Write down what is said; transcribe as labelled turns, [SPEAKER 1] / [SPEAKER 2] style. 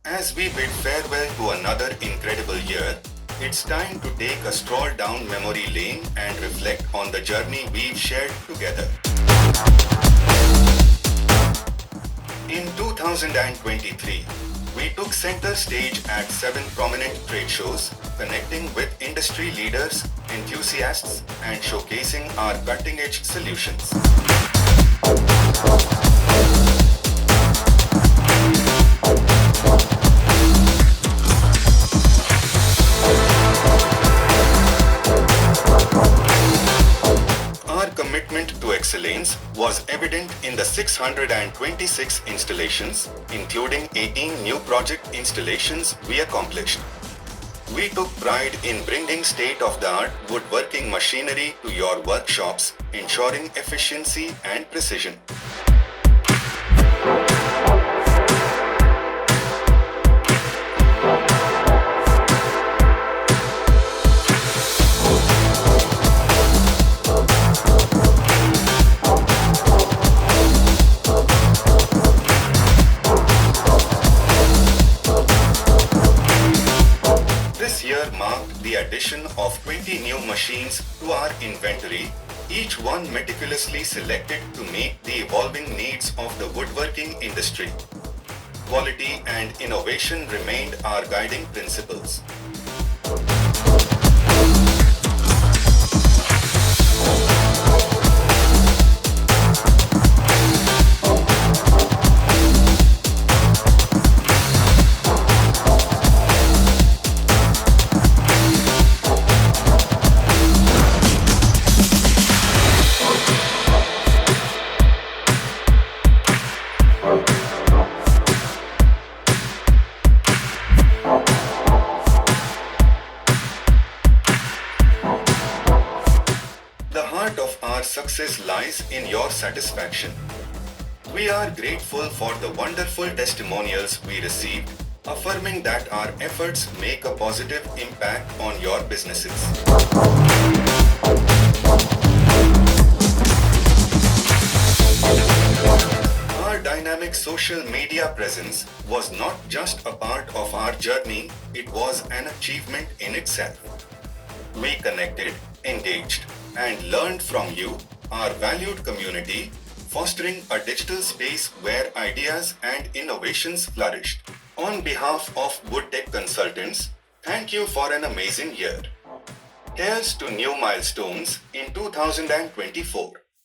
[SPEAKER 1] As we bid farewell to another incredible year, it's time to take a stroll down memory lane and reflect on the journey we've shared together. In 2023, we took center stage at 7 prominent trade shows, connecting with industry leaders, enthusiasts, and showcasing our cutting-edge solutions. Our commitment to excellence was evident in the 626 installations, including 18 new project installations we accomplished. We took pride in bringing state-of-the-art woodworking machinery to your workshops, ensuring efficiency and precision. This year marked the addition of 20 new machines to our inventory, each one meticulously selected to meet the evolving needs of the woodworking industry. Quality and innovation remained our guiding principles. The heart of our success lies in your satisfaction. We are grateful for the wonderful testimonials we received, affirming that our efforts make a positive impact on your businesses. Our dynamic social media presence was not just a part of our journey, it was an achievement in itself. We connected, engaged, and learned from you, our valued community, fostering a digital space where ideas and innovations flourished. On behalf of Woodtech consultants, thank you for an amazing year. Here's to new milestones in 2024.